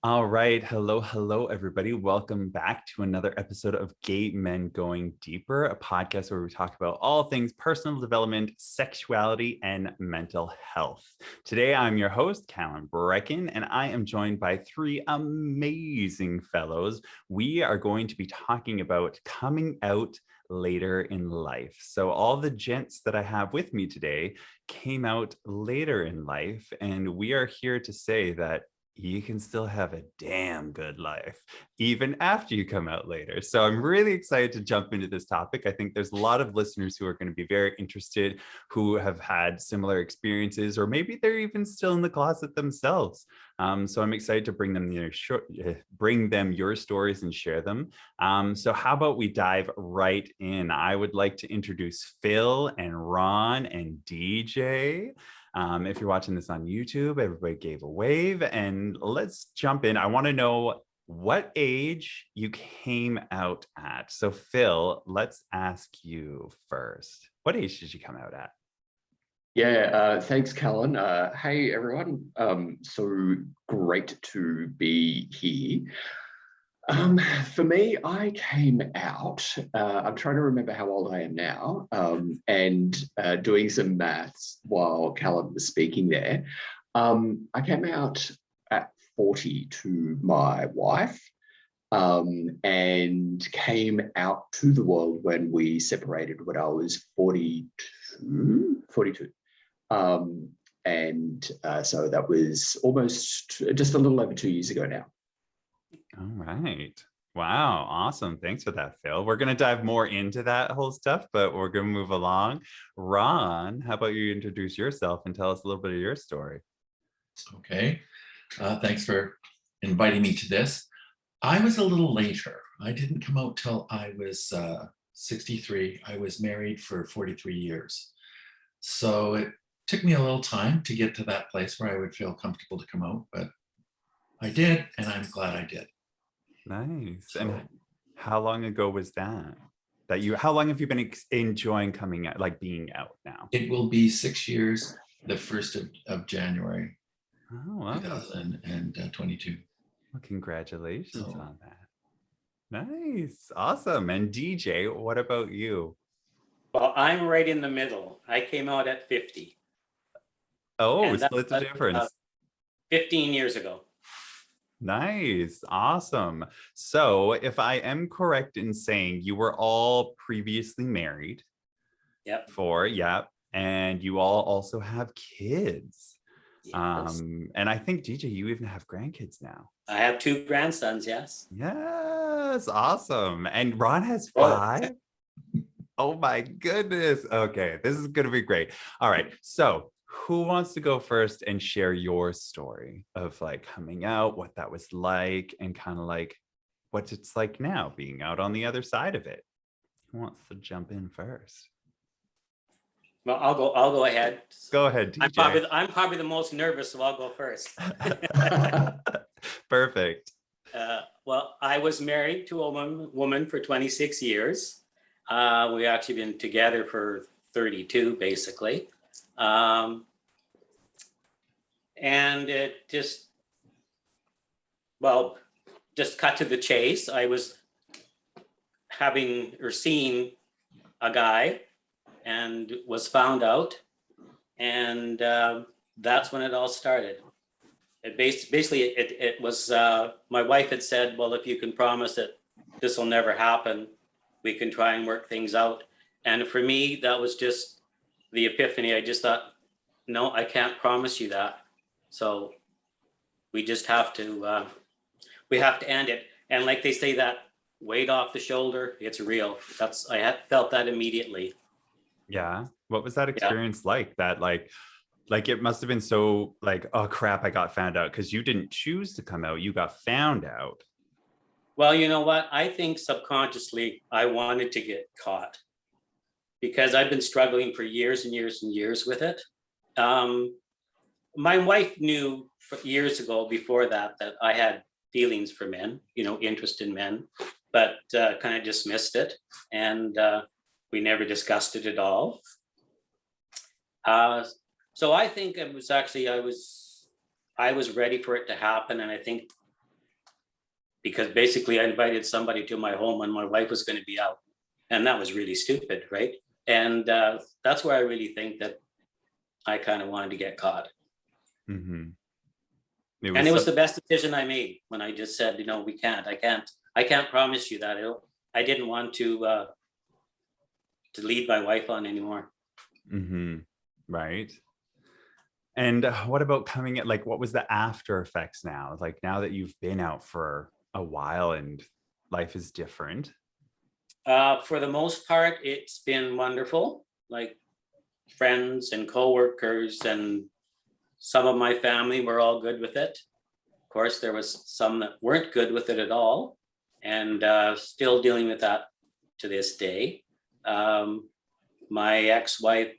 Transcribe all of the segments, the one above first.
All right. Hello, everybody. Welcome back to another episode of Gay Men Going Deeper, a podcast where we talk about all things personal development, sexuality, and mental health. Today, I'm your host, Calan Breckon, and I am joined by three amazing fellows. We are going to be talking about coming out later in life. So, all the gents that I have with me today came out later in life, and we are here to say that you can still have a damn good life even after you come out later. So I'm really excited to jump into this topic. I think there's a lot of listeners who are going to be very interested, who have had similar experiences, or maybe they're even still in the closet themselves. So I'm excited to bring them your stories and share them. So how about we dive right in? I would like to introduce Phil and Ron and DJ. If you're watching this on YouTube, everybody gave a wave, and let's jump in. I want to know what age you came out at. So Phil, let's ask you first. What age did you come out at? Yeah, thanks, Callan. Hey, everyone. So great to be here. For me, I came out, I'm trying to remember how old I am now, and doing some maths while Callum was speaking there. I came out at 40 to my wife, and came out to the world when we separated when I was 42. So that was almost just a little over 2 years ago now. All right. Wow. Awesome. Thanks for that, Phil. We're going to dive more into that whole stuff, but we're going to move along. Ron, how about you introduce yourself and tell us a little bit of your story? Okay. Thanks for inviting me to this. I was a little later. I didn't come out till I was 63. I was married for 43 years. So it took me a little time to get to that place where I would feel comfortable to come out, but I did, and I'm glad I did. Nice. And how long ago was that? How long have you been enjoying coming out, like being out now? It will be 6 years, the 1st of January, wow. 2022. Well, congratulations on that. Nice. Awesome. And DJ, what about you? Well, I'm right in the middle. I came out at 50. Oh, split the difference. 15 years ago. Nice. Awesome. So if I am correct in saying you were all previously married. Yep. And you all also have kids. Yes. And I think DJ, you even have grandkids now. I have 2 grandsons, yes. Yes. Awesome. And Ron has 5. Oh my goodness. Okay. This is going to be great. All right. So who wants to go first and share your story of like coming out, what that was like, and kind of like what it's like now being out on the other side of it? Who wants to jump in first? Well, I'll go ahead. Go ahead, DJ. I'm probably the most nervous, so I'll go first. Perfect. Well, I was married to a woman for 26 years. We actually been together for 32, basically. And it just cut to the chase. I was seeing a guy and was found out. And that's when it all started. It was, my wife had said, well, if you can promise that this will never happen, we can try and work things out. And for me, that was just the epiphany. I just thought, no, I can't promise you that. So we just have to end it. And like they say, that weight off the shoulder, it's real. I had felt that immediately. Yeah. What was that experience like? That like it must have been so like, oh crap, I got found out, because you didn't choose to come out. You got found out. Well, you know what? I think subconsciously I wanted to get caught because I've been struggling for years and years and years with it. My wife knew years ago before that I had feelings for men, interest in men, but kind of dismissed it. And we never discussed it at all. So I think it was actually, I was ready for it to happen. And I think because basically I invited somebody to my home when my wife was going to be out. And that was really stupid, right? And that's where I really think that I kind of wanted to get caught. Mm-hmm. It was the best decision I made when I just said, I can't promise you that. I didn't want to lead my wife on anymore. Mm-hmm. Right. And what about coming at, like, what was the after effects now? Like, now that you've been out for a while and life is different. For the most part, it's been wonderful. Like, friends and coworkers and some of my family were all good with it. Of course, there was some that weren't good with it at all, and still dealing with that to this day. My ex-wife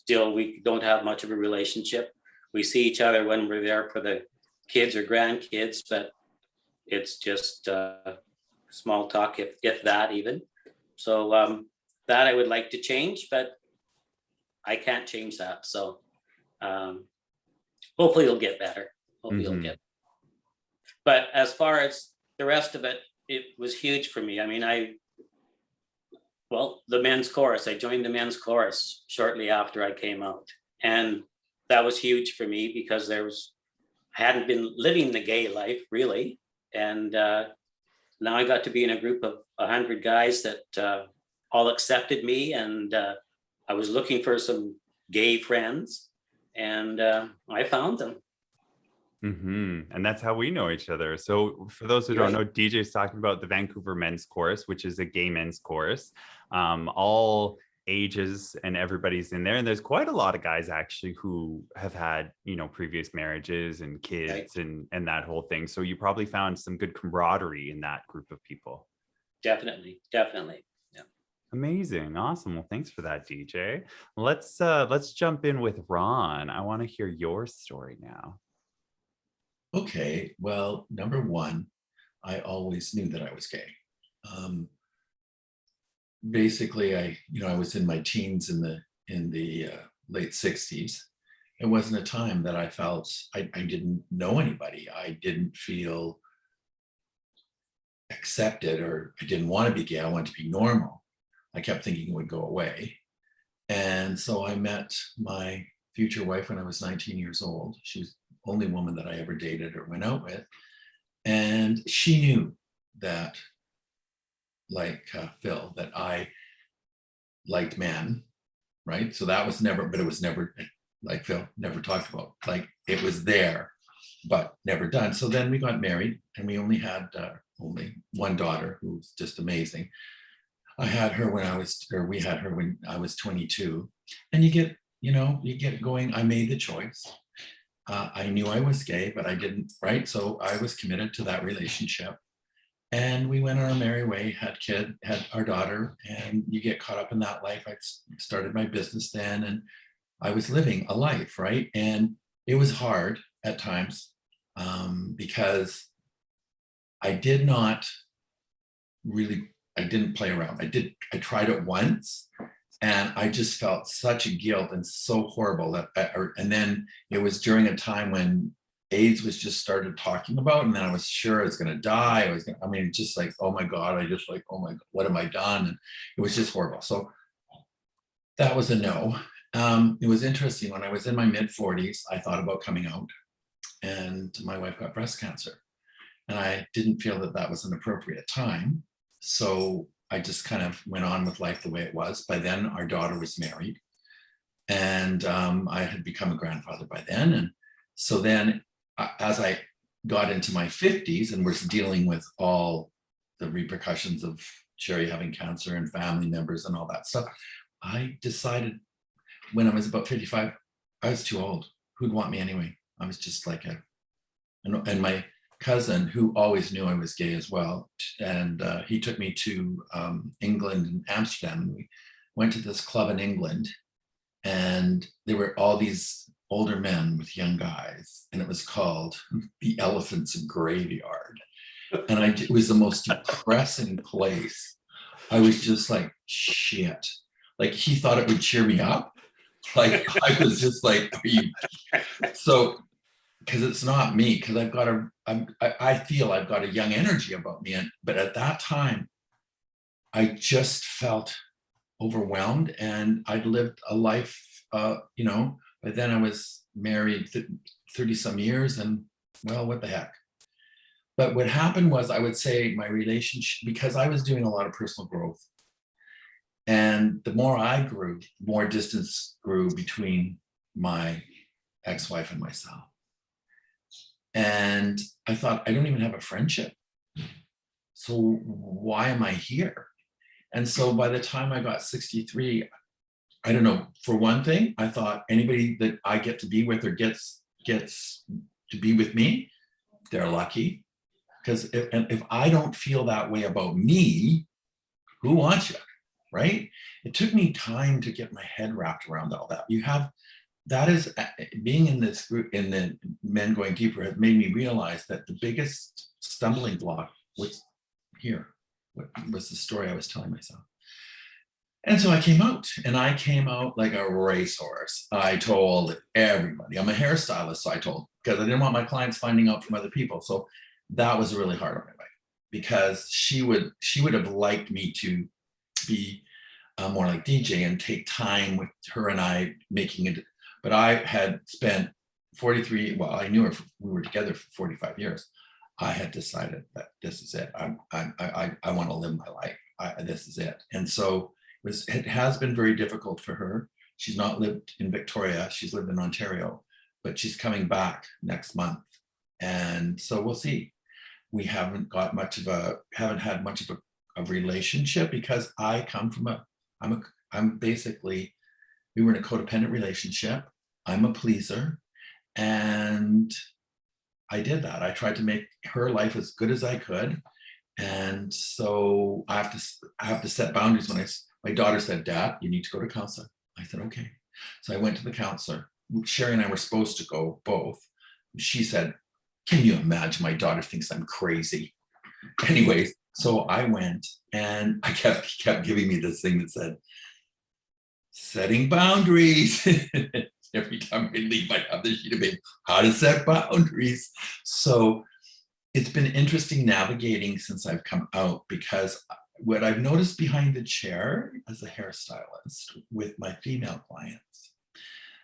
we don't have much of a relationship. We see each other when we're there for the kids or grandkids, but it's just small talk, if that even. So that I would like to change, but I can't change that. So hopefully it'll get better. But as far as the rest of it, it was huge for me. I mean, the men's chorus, I joined the men's chorus shortly after I came out. And that was huge for me because I hadn't been living the gay life really. And now I got to be in a group of 100 guys that all accepted me. And I was looking for some gay friends, and I found them. Mm-hmm. And that's how we know each other. So for those who don't know, DJ's talking about the Vancouver Men's Chorus, which is a gay men's chorus. All ages and everybody's in there. And there's quite a lot of guys actually who have had, previous marriages and kids and that whole thing. So you probably found some good camaraderie in that group of people. Definitely. Yeah. Amazing. Awesome. Well, thanks for that, DJ. Let's jump in with Ron. I want to hear your story now. Okay, well, number one, I always knew that I was gay. Basically, I was in my teens in the late 60s. It wasn't a time that I felt I didn't know anybody. I didn't feel accepted, or I didn't want to be gay. I wanted to be normal. I kept thinking it would go away. And so I met my future wife when I was 19 years old. She was the only woman that I ever dated or went out with. And she knew that, like Phil, that I liked men, right? So that was never, but it was never, like Phil, never talked about. Like, it was there, but never done. So then we got married, and we only had only one daughter, who was just amazing. We had her when I was 22. And you get going. I made the choice. I knew I was gay, but I didn't, right? So I was committed to that relationship. And we went on our merry way, had our daughter, and you get caught up in that life. I started my business then, and I was living a life, right? And it was hard at times because I didn't play around. I tried it once, and I just felt such a guilt and so horrible and then it was during a time when AIDS was just started talking about, and then I was sure I was going to die. Just like, oh my God, oh my God, what have I done? And it was just horrible. So that was a no. It was interesting. When I was in my mid 40s, I thought about coming out, and my wife got breast cancer, and I didn't feel that that was an appropriate time. So I just kind of went on with life the way it was. By then, our daughter was married, and I had become a grandfather by then. And so then, as I got into my 50s and was dealing with all the repercussions of Sherry having cancer and family members and all that stuff, I decided when I was about 55, I was too old. Who'd want me anyway? I was just like and my cousin, who always knew I was gay as well, and he took me to England and Amsterdam, and we went to this club in England, and there were all these older men with young guys, and it was called the Elephants Graveyard. And it was the most depressing place. I was just like, shit. Like, he thought it would cheer me up. Like, I was just like, so because it's not me, because I feel I've got a young energy about me. But at that time, I just felt overwhelmed, and I'd lived a life, by then I was married 30 some years, and well, what the heck. But what happened was, I would say my relationship, because I was doing a lot of personal growth, and the more I grew, the more distance grew between my ex-wife and myself. And I thought, I don't even have a friendship. So why am I here? And so by the time I got 63, I don't know, for one thing, I thought anybody that I get to be with or gets to be with me, they're lucky. Because if I don't feel that way about me, who wants you, right? It took me time to get my head wrapped around all that. That is, being in this group, in the Men Going Deeper, has made me realize that the biggest stumbling block was here. What was the story I was telling myself? And so I came out like a racehorse. I told everybody. I'm a hairstylist, so I told, because I didn't want my clients finding out from other people. So that was really hard on my wife, because she would have liked me to be more like DJ and take time with her and I making it. But I had spent 43, well, I knew her, we were together for 45 years. I had decided that this is it. I want to live my life. This is it. And so it has been very difficult for her. She's not lived in Victoria. She's lived in Ontario, but she's coming back next month. And so we'll see. We haven't had much of a relationship, because I come from I'm basically, we were in a codependent relationship. I'm a pleaser, and I did that. I tried to make her life as good as I could. And so I have to set boundaries. When my daughter said, "Dad, you need to go to counselor." I said, okay. So I went to the counselor. Sherry and I were supposed to go both. She said, "Can you imagine? My daughter thinks I'm crazy." Anyways, so I went, and he kept giving me this thing that said, setting boundaries. Every time I leave, I have this sheet of paper, how to set boundaries. So it's been interesting navigating since I've come out, because what I've noticed behind the chair as a hairstylist with my female clients,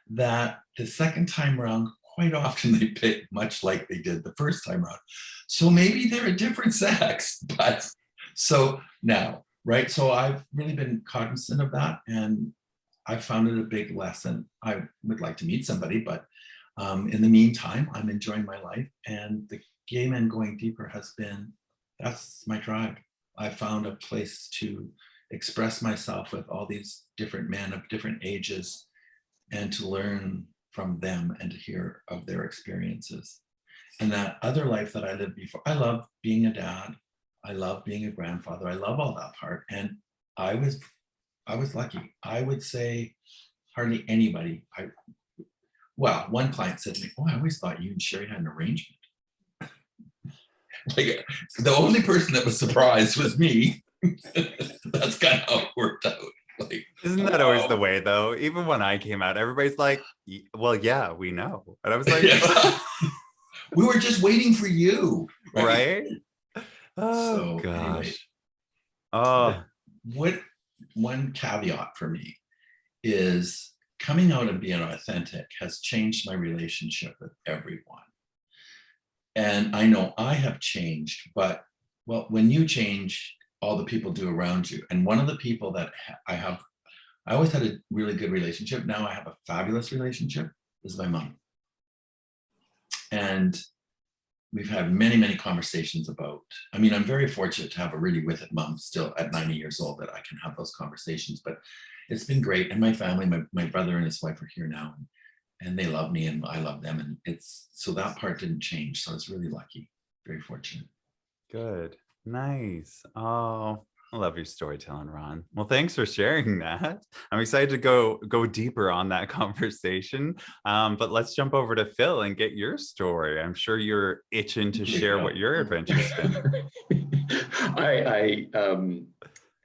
that the second time around, quite often they pick much like they did the first time around. So maybe they're a different sex, but so now, right? So I've really been cognizant of that, and I found it a big lesson. I would like to meet somebody, but in the meantime, I'm enjoying my life, and the Gay Men Going Deeper that's my tribe. I found a place to express myself with all these different men of different ages, and to learn from them and to hear of their experiences. And that other life that I lived before, I love being a dad. I love being a grandfather. I love all that part. And I was lucky. I would say hardly anybody. Well, one client said to me, "Oh, I always thought you and Sherry had an arrangement." Like, the only person that was surprised was me. That's kind of how it worked out. Like, Isn't that always the way, though? Even when I came out, everybody's like, well, yeah, we know. And I was like, we were just waiting for you. Right? Oh, So, gosh. anyway, Oh, one caveat for me is coming out and being authentic has changed my relationship with everyone. And I know I have changed, but well, when you change, all the people do around you. And one of the people that I always had a really good relationship. Now I have a fabulous relationship, is my mom. And we've had many, many conversations about, I mean, I'm very fortunate to have a really with it mom still at 90 years old, that I can have those conversations, but it's been great. And my family, my brother and his wife are here now, and they love me and I love them. And so that part didn't change. So I was really lucky, very fortunate. good. Nice. Oh, I love your storytelling, Ron. Well, thanks for sharing that. I'm excited to go deeper on that conversation. But let's jump over to Phil and get your story. I'm sure you're itching to share what your adventure's been. I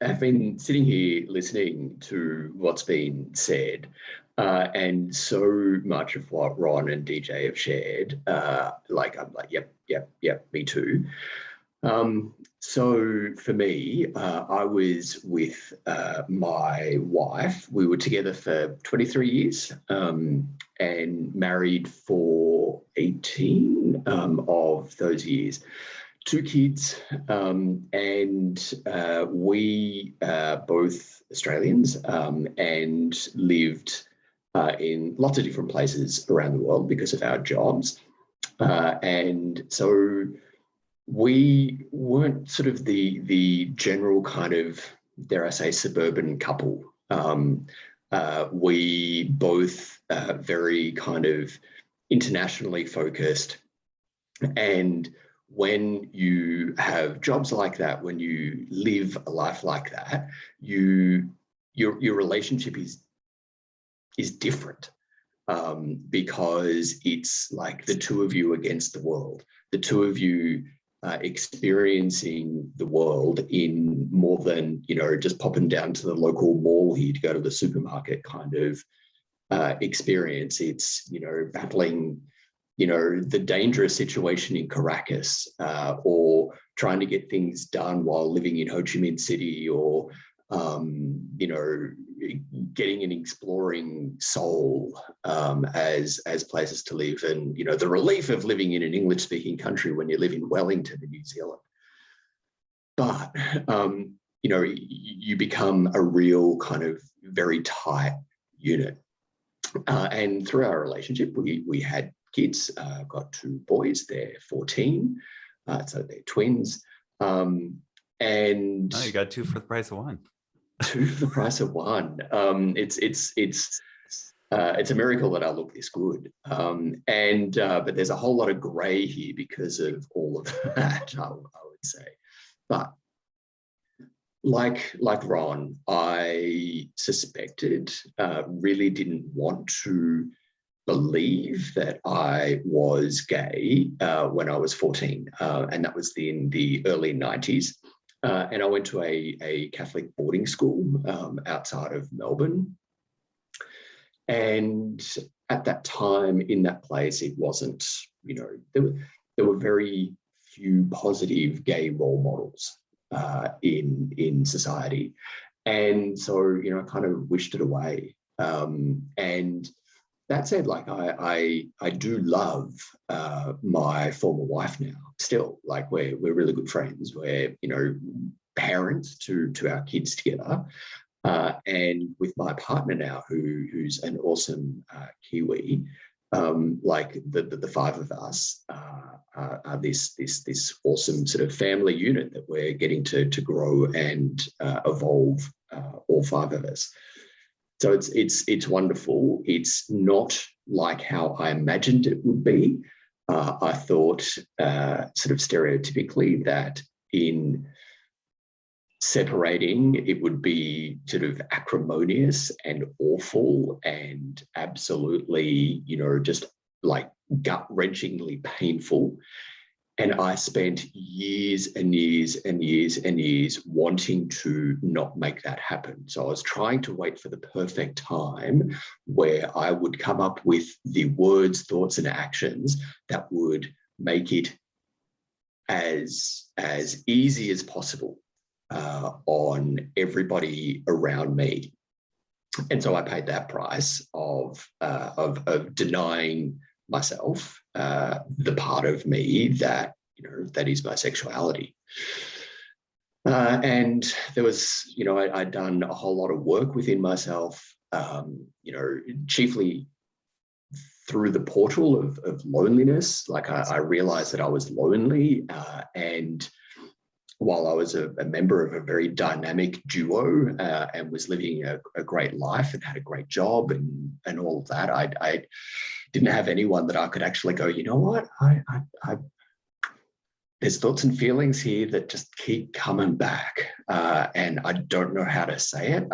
have been sitting here listening to what's been said, And so much of what Ron and DJ have shared, like I'm like, yep, me too. So for me, I was with my wife. We were together for 23 years and married for 18 of those years. 2 kids, and we both Australians and lived in lots of different places around the world because of our jobs. And so we weren't sort of the general kind of, dare I say, suburban couple. We both very kind of internationally focused. And when you have jobs like that, when you live a life like that, your relationship is different, because it's like the two of you against the world, the two of you experiencing the world in more than, just popping down to the local mall here to go to the supermarket kind of experience. It's, battling, the dangerous situation in Caracas, or trying to get things done while living in Ho Chi Minh City, or, getting and exploring Seoul as places to live, and, the relief of living in an English-speaking country when you live in Wellington in New Zealand. But, you become a real kind of very tight unit. And through our relationship, we had kids. I've got 2 boys, they're 14, so they're twins. And you got 2 for the price of 1. 2 for the price of 1. It's a miracle that I look this good. But there's a whole lot of gray here because of all of that, I would say. But like Ron, I suspected, really didn't want to believe that I was gay when I was 14, and that was in the early 90s. And I went to a Catholic boarding school outside of Melbourne. And at that time in that place, it wasn't, there were very few positive gay role models in society. And so, I kind of wished it away. And that said, like I do love my former wife now. Still, like we're really good friends. We're parents to our kids together, and with my partner now, who's an awesome Kiwi. Like the 5 of us are this awesome sort of family unit that we're getting to grow and evolve, all 5 of us. So it's wonderful. It's not like how I imagined it would be. I thought sort of stereotypically that in separating, it would be sort of acrimonious and awful and absolutely, just like gut-wrenchingly painful. And I spent years and years and years and years wanting to not make that happen. So I was trying to wait for the perfect time where I would come up with the words, thoughts, and actions that would make it as easy as possible on everybody around me. And so I paid that price of denying myself the part of me that that is my sexuality. And there was, I'd done a whole lot of work within myself, chiefly through the portal of loneliness. Like I realized that I was lonely, and while I was a member of a very dynamic duo and was living a great life and had a great job and all of that, I didn't have anyone that I could actually go, you know what, I there's thoughts and feelings here that just keep coming back, and I don't know how to say it,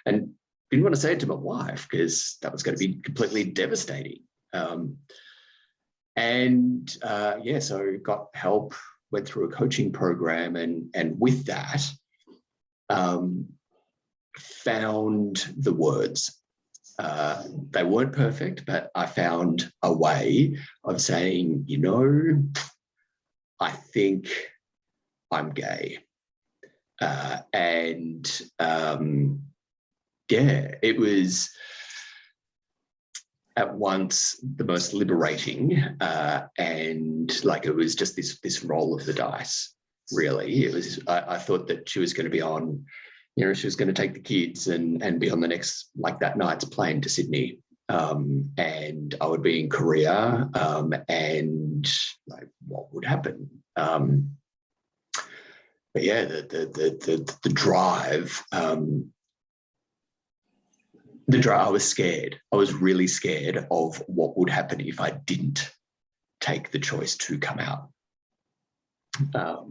and didn't want to say it to my wife because that was going to be completely devastating. So got help, went through a coaching program, and with that, found the words. They weren't perfect, but I found a way of saying, you know, I think I'm gay. It was at once the most liberating, and like it was just this roll of the dice. Really, it was. I thought that she was going to be on, you know, she was going to take the kids and be on the next, like that night's plane to Sydney, and I would be in Korea, and like what would happen. But yeah, the drive. I was scared. I was really scared of what would happen if I didn't take the choice to come out. But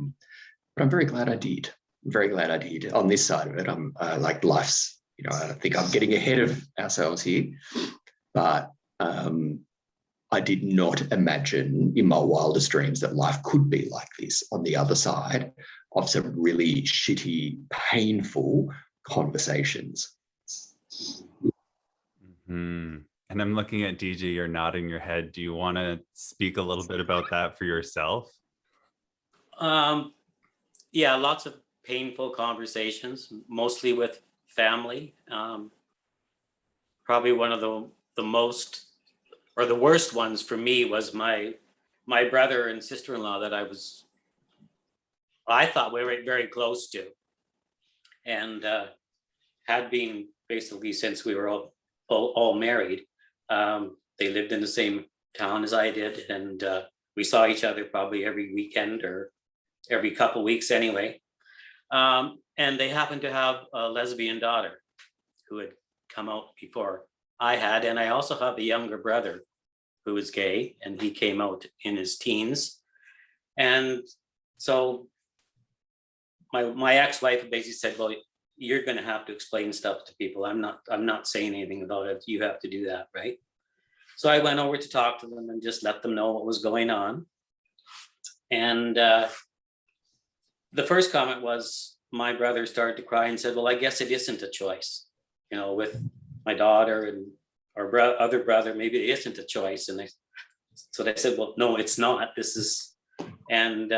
I'm very glad I did. I'm very glad I did. On this side of it, I'm like life's, you know, I think I'm getting ahead of ourselves here, but I did not imagine in my wildest dreams that life could be like this on the other side of some really shitty, painful conversations. Mm-hmm. And I'm looking at DJ, you're nodding your head. Do you want to speak a little bit about that for yourself? Yeah, lots of painful conversations, mostly with family. Probably one of the most, or the worst ones for me was my brother and sister-in-law that I thought we were very close to, and had been basically since we were all married. They lived in the same town as I did, and we saw each other probably every weekend or every couple weeks anyway. And they happened to have a lesbian daughter who had come out before I had, and I also have a younger brother who was gay, and he came out in his teens. And so my ex-wife basically said, well, you're going to have to explain stuff to people. I'm not saying anything about it. You have to do that, right? So I went over to talk to them and just let them know what was going on. And the first comment was, my brother started to cry and said, well, I guess it isn't a choice, you know, with my daughter and our other brother, maybe it isn't a choice. And so they said, well, no, it's not. This is, and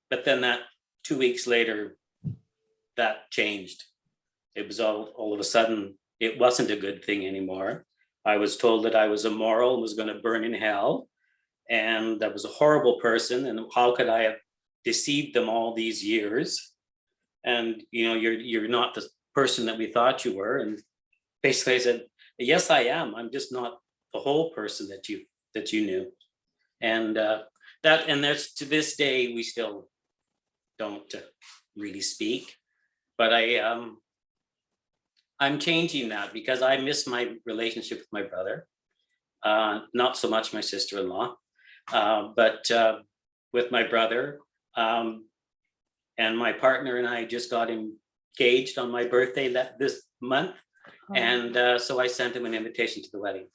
but then that 2 weeks later, that changed. It was all of a sudden, it wasn't a good thing anymore. I was told that I was immoral and was going to burn in hell, and that was a horrible person. And how could I have deceived them all these years? And you know, you're not the person that we thought you were. And basically, I said, yes, I am. I'm just not the whole person that you knew. And there's to this day we still don't really speak. But I'm changing that because I miss my relationship with my brother. Not so much my sister-in-law, but with my brother. And my partner and I just got engaged on my birthday this month. Oh. And so I sent him an invitation to the wedding.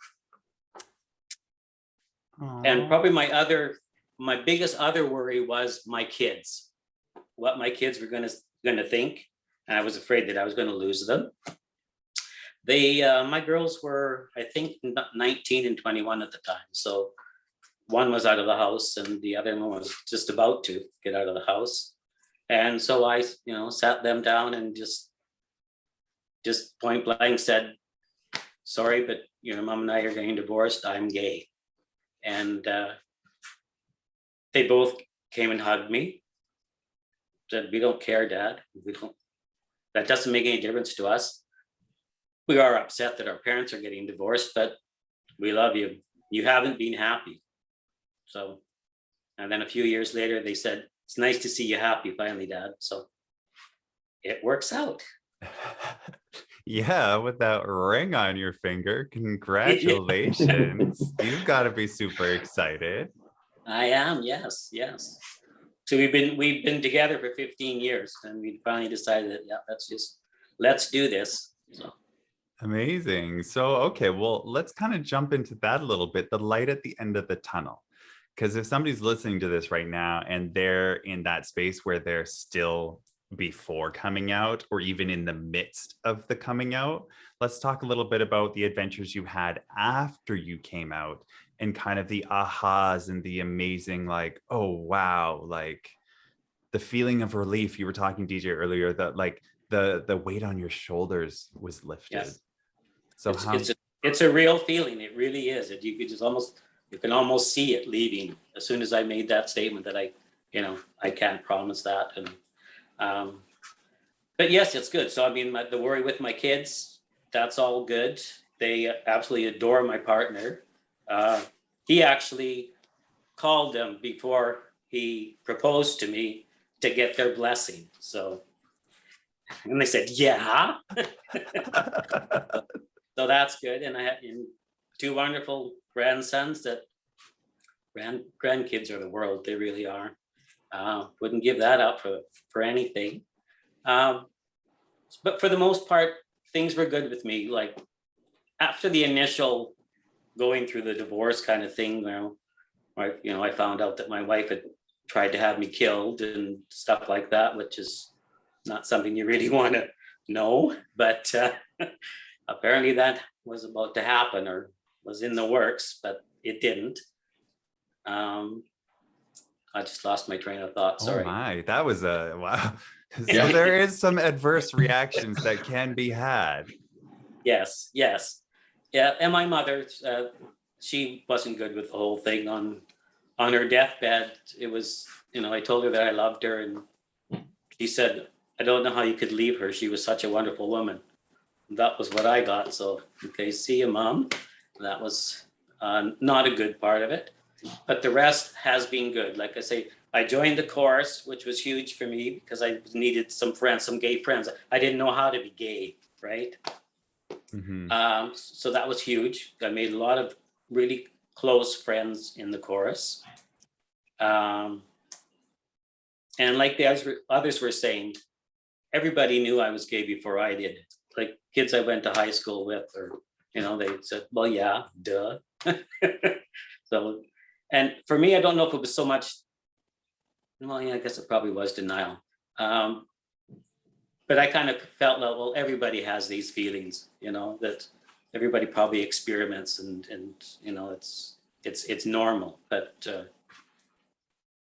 Aww. And probably my biggest other worry was my kids, what my kids were going to think. And I was afraid that I was going to lose them. My girls were, I think, 19 and 21 at the time. So one was out of the house and the other one was just about to get out of the house. And so I, you know, sat them down and just point blank said, sorry, but your mom and I are getting divorced. I'm gay. And they both came and hugged me. Said, we don't care, Dad. That doesn't make any difference to us. We are upset that our parents are getting divorced, but we love you. You haven't been happy. So, and then a few years later, they said, it's nice to see you happy finally, Dad. So it works out. Yeah, with that ring on your finger. Congratulations. You've got to be super excited. I am, yes. So we've been together for 15 years, and we finally decided that, yeah, let's do this. So. Amazing. So, okay, well, let's kind of jump into that a little bit, the light at the end of the tunnel. Because if somebody's listening to this right now and they're in that space where they're still before coming out or even in the midst of the coming out. Let's talk a little bit about the adventures you had after you came out and kind of the ahas and the amazing, like, oh, wow, like the feeling of relief. You were talking, DJ, earlier, that like the weight on your shoulders was lifted. Yes. So it's a real feeling. It really is. You can almost see it leaving as soon as I made that statement that I can't promise that. And but yes, it's good. So I mean, the worry with my kids, that's all good. They absolutely adore my partner. He actually called them before he proposed to me to get their blessing. So, and they said, yeah. So that's good. And I have two wonderful grandsons that grandkids are the world. They really are. Wouldn't give that up for anything. But for the most part, things were good with me. Like after the initial going through the divorce kind of thing, I found out that my wife had tried to have me killed and stuff like that, which is not something you really want to know. But apparently that was about to happen or was in the works, but it didn't. I just lost my train of thought. Sorry. Oh my, that was a wow. So Yeah. there is some adverse reactions that can be had. Yes. Yeah, and my mother, she wasn't good with the whole thing. On her deathbed, it was, I told her that I loved her, and she said, I don't know how you could leave her. She was such a wonderful woman. And that was what I got. So, okay, see you, Mom. That was not a good part of it. But the rest has been good. Like I say, I joined the chorus, which was huge for me because I needed some friends, some gay friends. I didn't know how to be gay, right? Mm-hmm. So that was huge. I made a lot of really close friends in the chorus. And like the others were saying, everybody knew I was gay before I did. Like kids I went to high school with, or, they said, well, yeah, duh. So, and for me, I don't know if it was so much, well, yeah, I guess it probably was denial. But I kind of felt like, well, everybody has these feelings, that everybody probably experiments and it's normal, but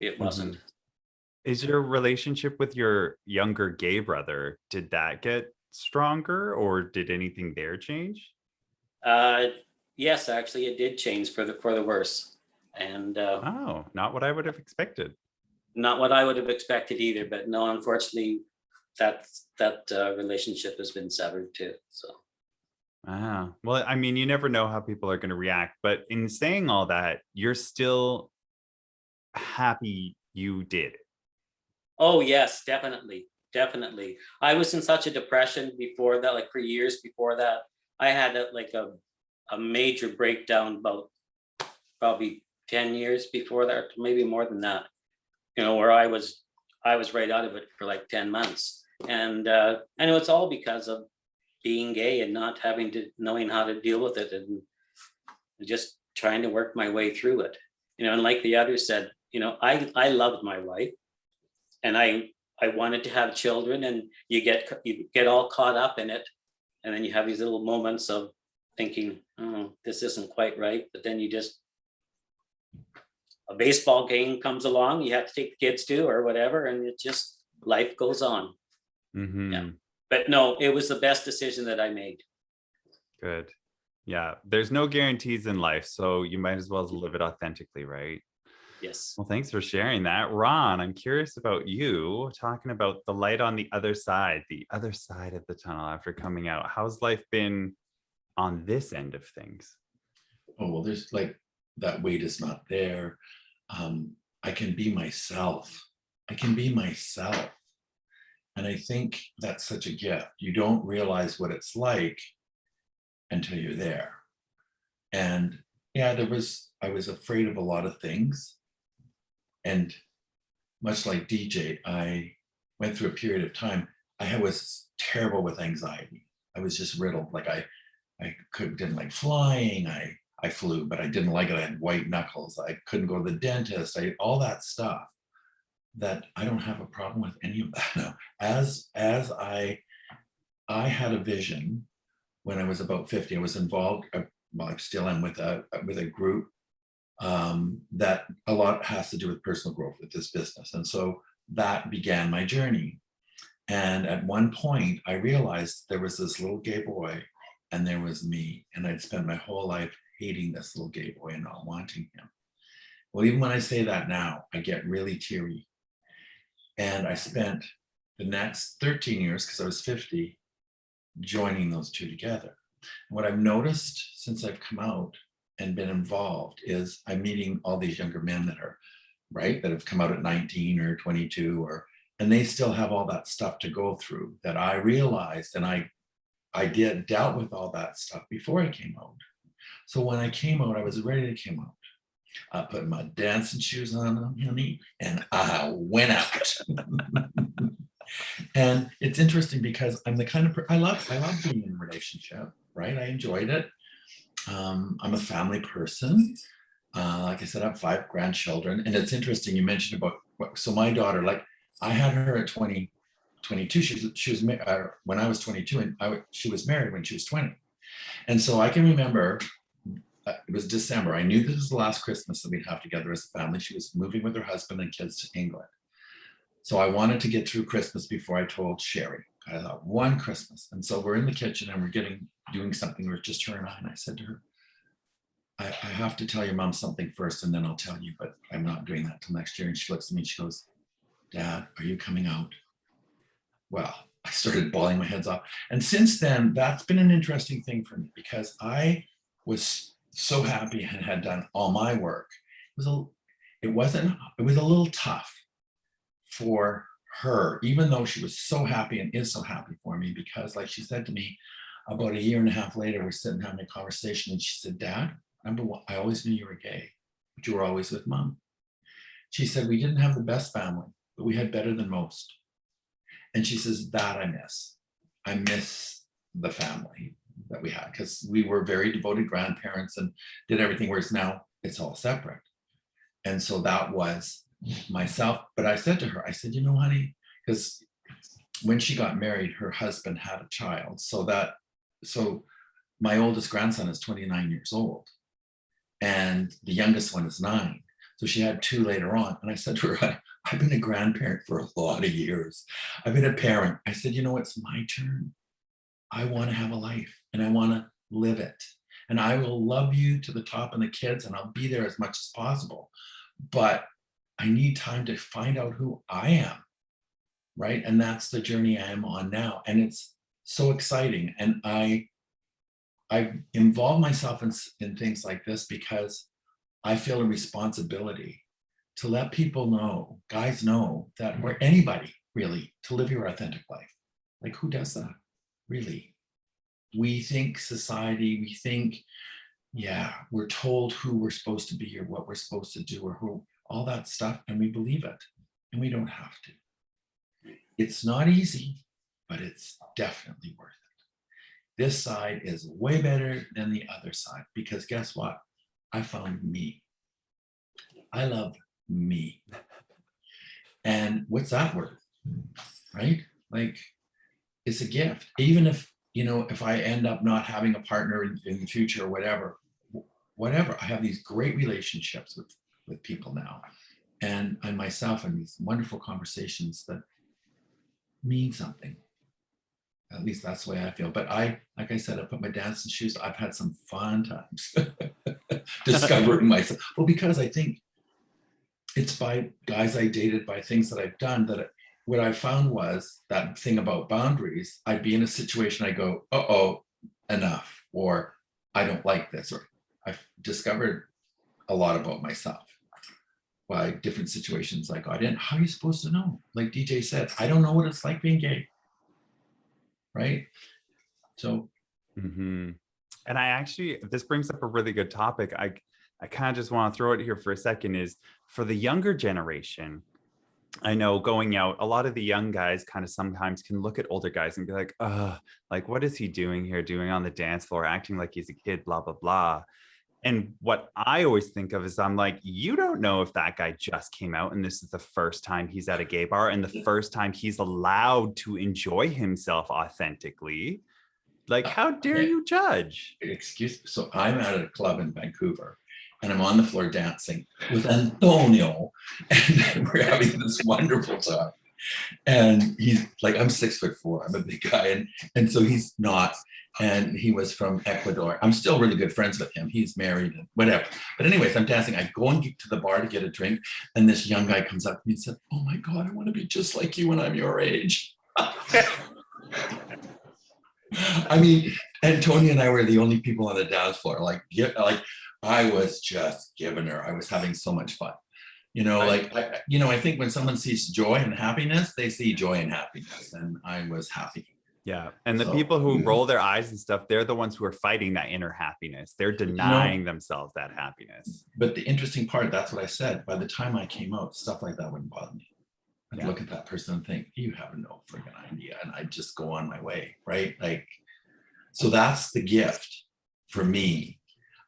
it wasn't. Is your relationship with your younger gay brother, did that get stronger or did anything there change? Yes, actually it did change for the worse. And Oh, not what I would have expected. not what I would have expected either, but no, unfortunately, that relationship has been severed too. So. Ah, well, I mean, you never know how people are going to react, but in saying all that, you're still happy you did it. Oh yes, definitely. I was in such a depression before that, like for years before that. I had a major breakdown about probably 10 years before that, maybe more than that, where I was right out of it for like 10 months. And I know it's all because of being gay and not knowing how to deal with it and just trying to work my way through it. And like the others said, I loved my wife and I wanted to have children, and you get all caught up in it. And then you have these little moments of thinking, oh, this isn't quite right. But then a baseball game comes along, you have to take the kids to or whatever, and it just, life goes on. Mm-hmm. Yeah. But no, it was the best decision that I made. Good. Yeah. There's no guarantees in life, so you might as well live it authentically, right? Yes. Well, thanks for sharing that. Ron, I'm curious about you talking about the light on the other side of the tunnel after coming out. How's life been on this end of things? Oh, well, there's like that weight is not there. I can be myself. And I think that's such a gift. You don't realize what it's like until you're there. And yeah, I was afraid of a lot of things. And much like DJ, I went through a period of time, I was terrible with anxiety. I was just riddled. Like I didn't like flying. I flew, but I didn't like it. I had white knuckles. I couldn't go to the dentist. All that stuff. that I don't have a problem with any of that now. As I had a vision when I was about 50. I was involved, well, I still am, with a group that a lot has to do with personal growth with this business. And so that began my journey. And at one point, I realized there was this little gay boy and there was me. And I'd spent my whole life hating this little gay boy and not wanting him. Well, even when I say that now, I get really teary. And I spent the next 13 years, because I was 50, joining those two together. And what I've noticed since I've come out and been involved is I'm meeting all these younger men that are, right, that have come out at 19 or 22, and they still have all that stuff to go through that I realized, and I dealt with all that stuff before I came out. So when I came out, I was ready to come out. I put my dancing shoes on, honey, and I went out. And it's interesting because I'm the kind of I love being in a relationship, right? I enjoyed it. I'm a family person. Like I said, I have 5 grandchildren, and it's interesting you mentioned about. So my daughter, like I had her at 22. She was when I was 22, and she was married when she was 20. And so I can remember. It was December. I knew this was the last Christmas that we'd have together as a family. She was moving with her husband and kids to England. So I wanted to get through Christmas before I told Sherry. I thought, one Christmas. And so we're in the kitchen and we're doing something. We're just her and I. And I said to her, I have to tell your mom something first and then I'll tell you, but I'm not doing that till next year. And she looks at me and she goes, Dad, are you coming out? Well, I started bawling my head off. And since then, that's been an interesting thing for me because I was so happy and had done all my work. It was a little tough for her, even though she was so happy and is so happy for me, because like she said to me about a year and a half later, we're sitting having a conversation and she said, Dad, number one, I always knew you were gay, but you were always with Mom. She said, we didn't have the best family, but we had better than most. And she says, that I miss. I miss the family that we had because we were very devoted grandparents and did everything, whereas now it's all separate. And so that was myself. But I said to her, I said, you know, honey, because when she got married, her husband had a child. So my oldest grandson is 29 years old and the youngest one is 9. So she had 2 later on. And I said to her, I've been a grandparent for a lot of years. I've been a parent. I said, you know, it's my turn. I want to have a life and I want to live it. And I will love you to the top and the kids and I'll be there as much as possible. But I need time to find out who I am, right? And that's the journey I am on now. And it's so exciting. And I involve myself in things like this because I feel a responsibility to let people know, guys know that, or anybody really, to live your authentic life. Like who does that, really? We think society, we think, yeah, we're told who we're supposed to be or what we're supposed to do or who, all that stuff, and we believe it, and we don't have to. It's not easy, but it's definitely worth it. This side is way better than the other side because guess what? I found me. I love me. And what's that worth, right? Like, it's a gift. Even if, you know, if I end up not having a partner in the future or whatever, I have these great relationships with people now and myself and these wonderful conversations that mean something. At least that's the way I feel. But like I said, I put my dancing shoes. I've had some fun times discovering myself. Well, because I think it's by guys I dated, by things that I've done, that what I found was that thing about boundaries. I'd be in a situation, I go, uh-oh, enough, or I don't like this, or I've discovered a lot about myself by different situations I got in. How are you supposed to know? Like DJ said, I don't know what it's like being gay. Right? So. Mm-hmm. And this brings up a really good topic. I kind of just want to throw it here for a second is for the younger generation. I know going out, a lot of the young guys kind of sometimes can look at older guys and be like, like, what is he doing here, doing on the dance floor, acting like he's a kid, blah, blah, blah. And what I always think of is I'm like, you don't know if that guy just came out and this is the first time he's at a gay bar and the first time he's allowed to enjoy himself authentically. Like, how dare you judge? Excuse me. So I'm at a club in Vancouver and I'm on the floor dancing with Antonio and we're having this wonderful time. And he's like, I'm 6'4", I'm a big guy. And so he's not, and he was from Ecuador. I'm still really good friends with him. He's married and whatever. But anyways, I'm dancing. I go and get to the bar to get a drink. And this young guy comes up to me and said, oh my God, I want to be just like you when I'm your age. I mean, Antonio and I were the only people on the dance floor. Like I was just giving her. I was having so much fun. You know, like, I think when someone sees joy and happiness, they see joy and happiness. And I was happy. Yeah. And the people who roll their eyes and stuff, they're the ones who are fighting that inner happiness. They're denying themselves that happiness. But the interesting part, that's what I said. By the time I came out, stuff like that wouldn't bother me. I'd look at that person and think, you have no freaking idea. And I'd just go on my way, right? Like, so that's the gift for me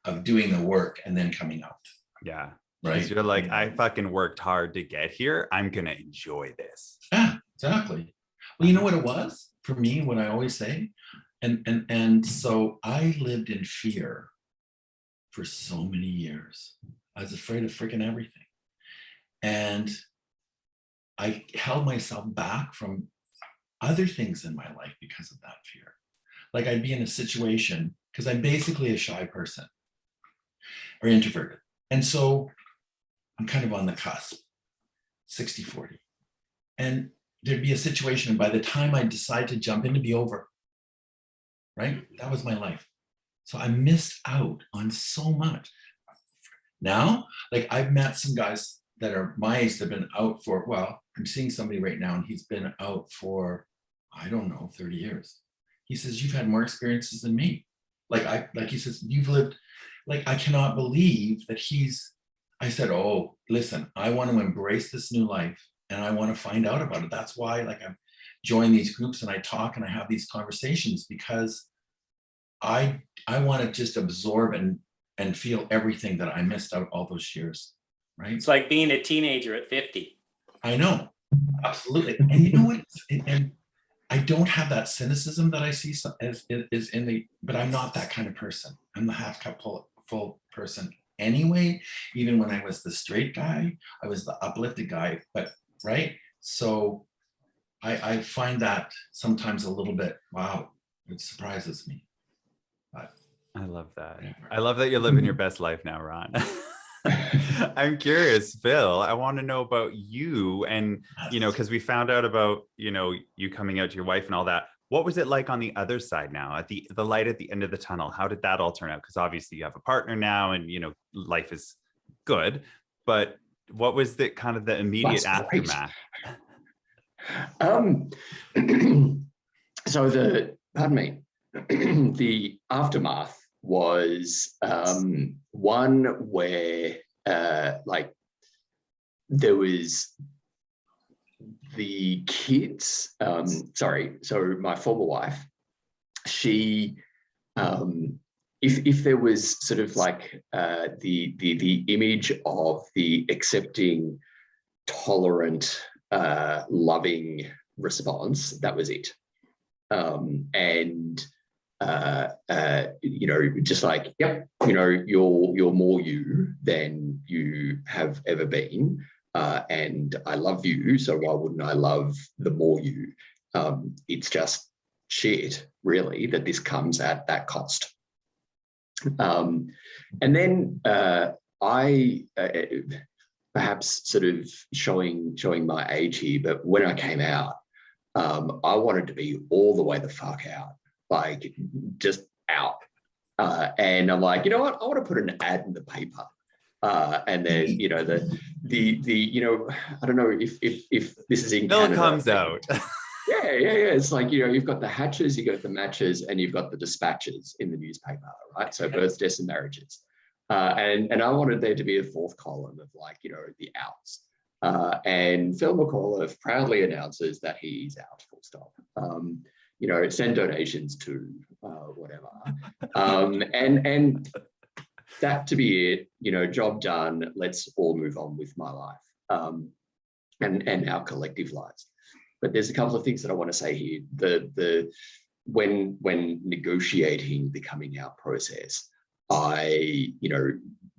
of doing the work and then coming out. Yeah. Right. You're like, I fucking worked hard to get here. I'm going to enjoy this. Yeah, exactly. Well, you know what it was for me, what I always say? And so I lived in fear for so many years. I was afraid of freaking everything. And I held myself back from other things in my life because of that fear. Like I'd be in a situation, because I'm basically a shy person or introverted. And so I'm kind of on the cusp, 60-40. And there'd be a situation, and by the time I decide to jump in, to be over, right? That was my life. So I missed out on so much. Now, like I've met some guys that are my age that have been out for, well, I'm seeing somebody right now and he's been out for, I don't know, 30 years. He says, you've had more experiences than me. Like he says, you've lived, like, I cannot believe that I said, oh, listen, I want to embrace this new life and I want to find out about it. That's why, like, I've joined these groups and I talk and I have these conversations because I want to just absorb and feel everything that I missed out all those years, right? It's like being a teenager at 50. I know, absolutely. And you know what? And I don't have that cynicism that I see as is in the, but I'm not that kind of person. I'm the half cup full person anyway. Even when I was the straight guy, I was the uplifted guy, but right? So I find that sometimes a little bit, wow, it surprises me. But I love that. whatever. I love that you're living your best life now, Ron. I'm curious, Phil, I want to know about you and, because we found out about, you coming out to your wife and all that. What was it like on the other side now, at the light at the end of the tunnel? How did that all turn out? Because obviously you have a partner now and, life is good. But what was the kind of the immediate aftermath? So the aftermath was one where there was the kids. So my former wife, she, if there was sort of like the image of the accepting, tolerant, loving response, that was it. Just like, yep, you're more you than you have ever been. And I love you, so why wouldn't I love the more you? It's just shit, really, that this comes at that cost. And then I perhaps sort of showing my age here, but when I came out, I wanted to be all the way the fuck out, like just out. And I'm like, you know what? I want to put an ad in the paper. And then, I don't know if this is in Phil Canada. Comes out. Yeah. It's like, you've got the hatches, you've got the matches, and you've got the dispatches in the newspaper, right? So births, deaths, and marriages. And I wanted there to be a fourth column of like, the outs. And Phil McAuliffe proudly announces that he's out, full stop. Send donations to whatever. And that to be it, job done. Let's all move on with my life and our collective lives. But there's a couple of things that I want to say here. When negotiating the coming out process, my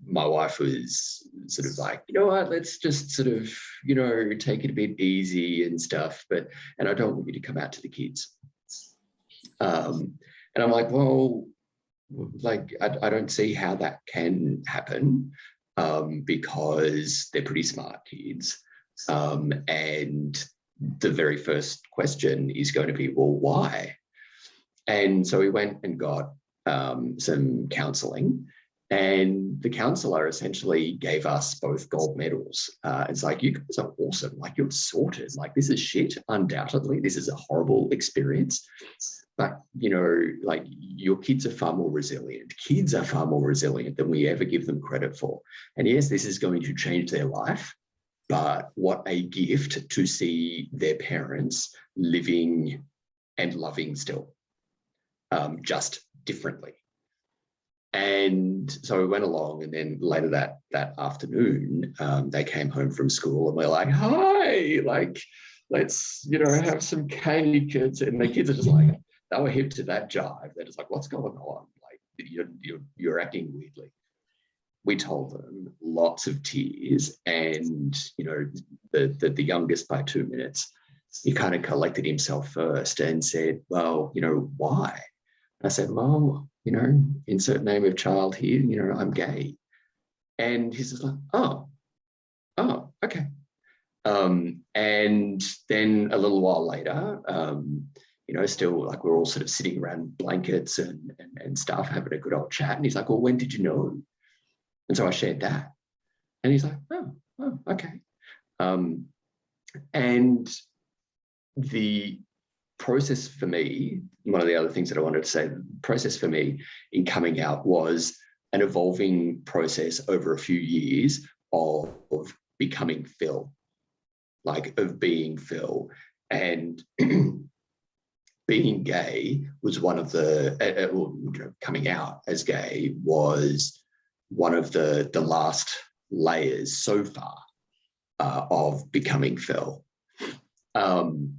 wife was sort of like, what, let's just sort of, take it a bit easy and stuff. And I don't want you to come out to the kids. And I'm like, well, like, I don't see how that can happen because they're pretty smart kids. And the very first question is going to be, well, why? And so we went and got some counselling, and the counsellor essentially gave us both gold medals. It's like, you guys are awesome. Like, you're sorted. Like, this is shit. Undoubtedly, this is a horrible experience. But, like, your kids are far more resilient. Kids are far more resilient than we ever give them credit for. And yes, this is going to change their life, but what a gift to see their parents living and loving still, just differently. And so we went along, and then later that afternoon, they came home from school, and we're like, hi, like, let's, have some cake. And the kids are just like, they were hip to that jive. They're just like, what's going on? Like, you're acting weirdly. We told them, lots of tears, and the youngest by 2 minutes, he kind of collected himself first and said, well, why? I said, well, insert name of child here, I'm gay. And he's just like, oh, okay. And then a little while later, still, like, we're all sort of sitting around blankets and stuff, having a good old chat. And he's like, well, when did you know? And so I shared that. And he's like, oh, okay. And the process for me, one of the other things that I wanted to say, the process for me in coming out was an evolving process over a few years of becoming Phil, like, of being Phil. And being gay was one of the, coming out as gay was one of the last layers so far of becoming Phil.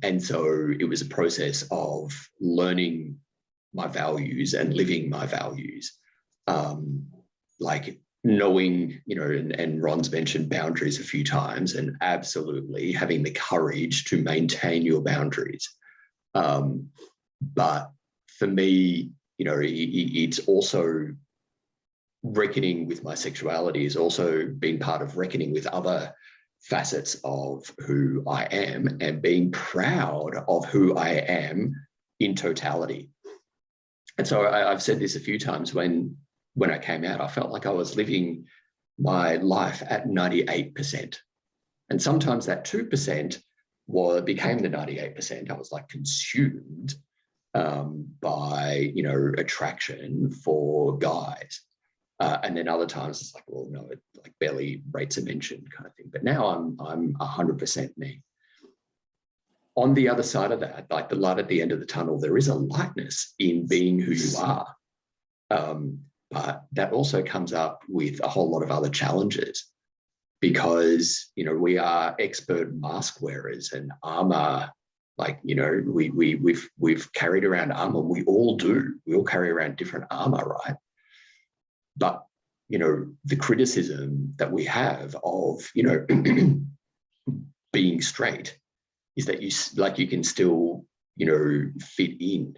And so it was a process of learning my values and living my values, like knowing, and Ron's mentioned boundaries a few times, and absolutely having the courage to maintain your boundaries. But for me, it's also reckoning with my sexuality, has also been part of reckoning with other facets of who I am and being proud of who I am in totality. And so I've said this a few times, when I came out, I felt like I was living my life at 98%. And sometimes that 2% became the 98%. I was like consumed by, attraction for guys. And then other times it's like, well, no, it like barely rates a mention kind of thing. But now I'm 100% me. On the other side of that, like the light at the end of the tunnel, there is a lightness in being who you are. But that also comes up with a whole lot of other challenges, because, we are expert mask wearers and armor. Like, we've carried around armor. We all do. We all carry around different armor, right? But, the criticism that we have of, being straight is that you can still, fit in.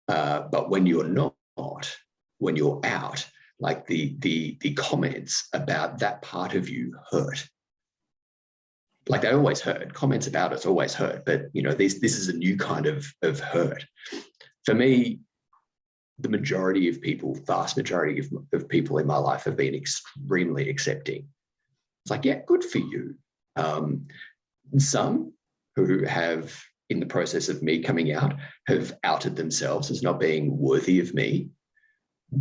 But when you're not, when you're out, like the comments about that part of you hurt. Like, they always hurt. Comments about it's always hurt. But, this is a new kind of hurt. For me, the majority of people, vast majority of people in my life have been extremely accepting. It's like, yeah, good for you. Some who have, in the process of me coming out, have outed themselves as not being worthy of me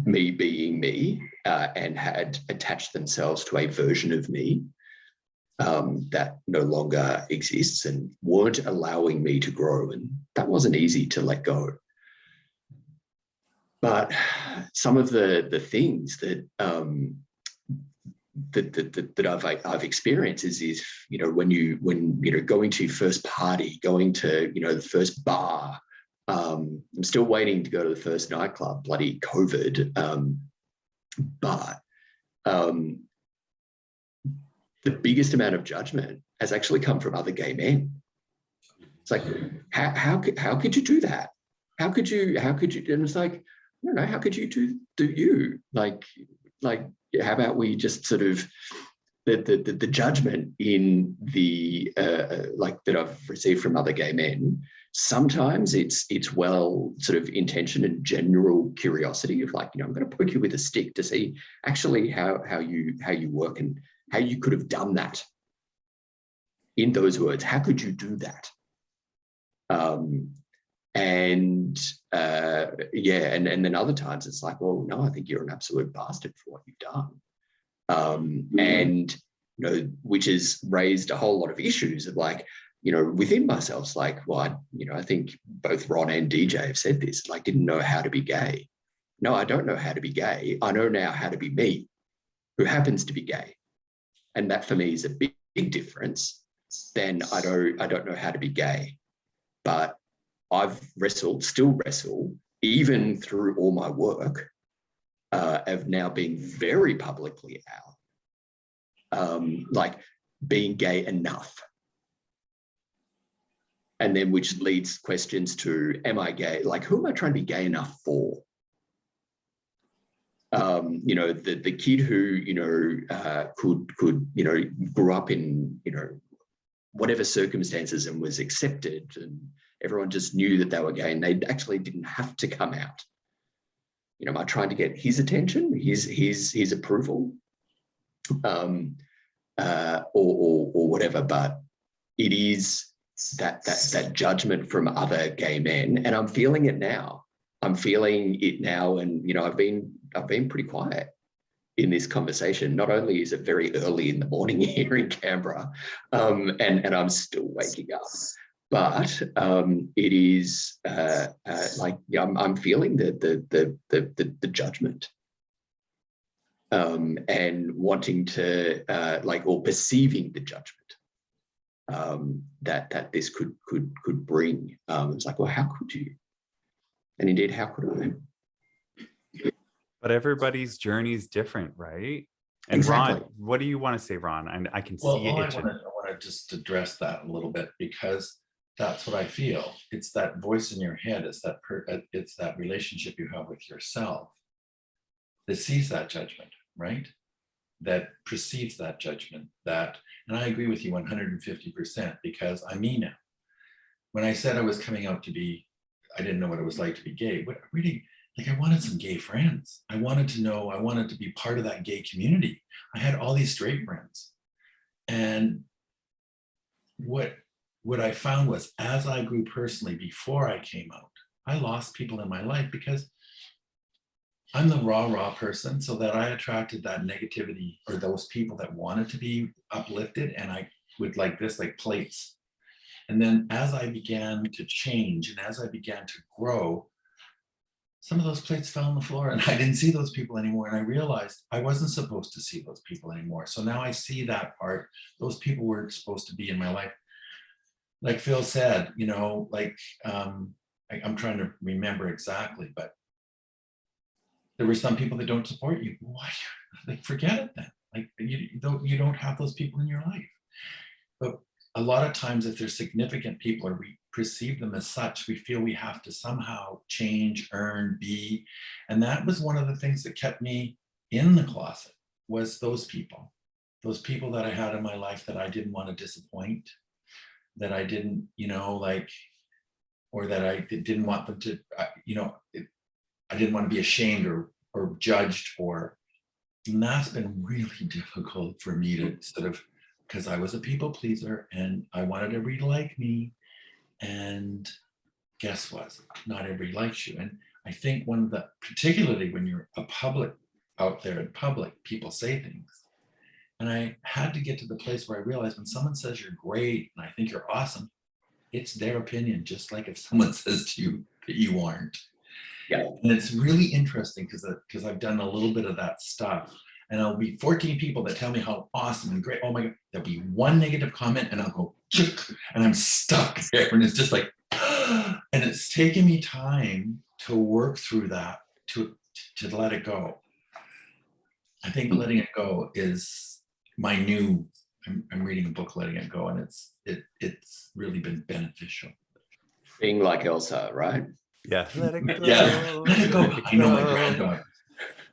being me, and had attached themselves to a version of me that no longer exists, and weren't allowing me to grow. And that wasn't easy to let go. But some of the things that that I've experienced is when going to your first party, going to the first bar. I'm still waiting to go to the first nightclub, bloody COVID. But the biggest amount of judgment has actually come from other gay men. It's like, how could you do that? How could you? And it's like, I don't know, how could you do you? Like, how about we just sort of the judgment in the that I've received from other gay men. Sometimes it's well sort of intentioned and general curiosity of like, I'm going to poke you with a stick to see actually how you work and how you could have done that. In those words, how could you do that? And then other times it's like, well, no, I think you're an absolute bastard for what you've done. And which has raised a whole lot of issues of like, within myself. It's like, well, I think both Ron and DJ have said this, like, didn't know how to be gay. No, I don't know how to be gay. I know now how to be me, who happens to be gay. And that for me is a big difference than I don't know how to be gay. But I've still wrestle, even through all my work, of now being very publicly out, like being gay enough. And then which leads questions to, am I gay? Like, who am I trying to be gay enough for? The kid who, could, grew up in, whatever circumstances and was accepted and everyone just knew that they were gay and they actually didn't have to come out. Am I trying to get his attention, his approval, or whatever? But it is that judgment from other gay men, and I'm feeling it now. I'm feeling it now, and I've been pretty quiet in this conversation. Not only is it very early in the morning here in Canberra, and I'm still waking up, but it is I'm feeling the judgment, and wanting to or perceiving the judgment that this could bring. It's like, well, how could you? And indeed, how could I? But everybody's journey is different, right? And exactly. Ron, what do you want to say, Ron? And I can see it. I want to just address that a little bit, because that's what I feel. It's that voice in your head. It's that relationship you have with yourself that sees that judgment, right? That perceives that judgment. And I agree with you 150%, because I'm me now. When I said I was coming out to be, I didn't know what it was like to be gay, but really, I wanted some gay friends. I wanted to be part of that gay community. I had all these straight friends. And what I found was, as I grew personally, before I came out, I lost people in my life because I'm the raw person, so that I attracted that negativity, or those people that wanted to be uplifted, and I would like plates. And then as I began to change and as I began to grow, some of those plates fell on the floor and I didn't see those people anymore. And I realized I wasn't supposed to see those people anymore. So now I see that part. Those people weren't supposed to be in my life. Like Phil said, I'm trying to remember exactly, but there were some people that don't support you. Why? Like, forget it then. Like, you don't have those people in your life. But a lot of times, if they're significant people, or we perceive them as such, we feel we have to somehow change, earn, be. And that was one of the things that kept me in the closet, was those people that I had in my life that I didn't want to disappoint, that I didn't, or that I didn't want them to, I didn't want to be ashamed or judged for. And that's been really difficult for me to sort of, because I was a people pleaser and I wanted everybody to like me. And guess what? Not everybody likes you. And I think particularly when you're out there in public, people say things. And I had to get to the place where I realized when someone says you're great and I think you're awesome, it's their opinion, just like if someone says to you that you aren't. Yeah. And it's really interesting because I've done a little bit of that stuff. And there'll be 14 people that tell me how awesome and great. Oh my God, there'll be one negative comment and I'll go, and I'm stuck there. And it's just like, and it's taken me time to work through that, to let it go. I think letting it go is my new, I'm reading a book, Letting It Go, and it's really been beneficial. Being like Elsa, right? Yeah. Let it go. Yeah, let it go. I know my granddaughter.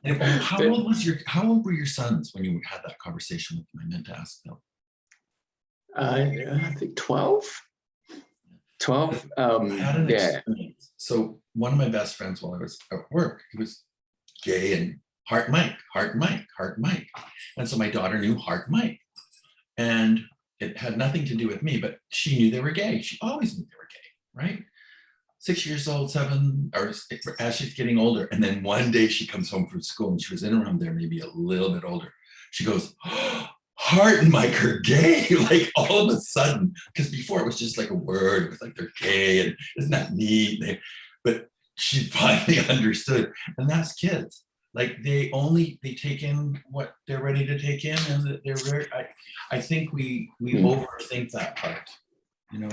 And how old were your sons when you had that conversation with them? I meant to ask them. I think 12. 12. I had an experience. So one of my best friends while I was at work, he was gay and heart Mike. And so my daughter knew heart Mike. And it had nothing to do with me, but she knew they were gay. She always knew they were gay, right? 6 years old, 7, or as she's getting older. And then one day she comes home from school and she was in around there, maybe a little bit older. She goes, oh, Hart and Mike are gay, like all of a sudden, because before it was just like a word, it was like they're gay and isn't that neat? But she finally understood, and that's kids. Like they take in what they're ready to take in, and they're very. I think we overthink that part, you know.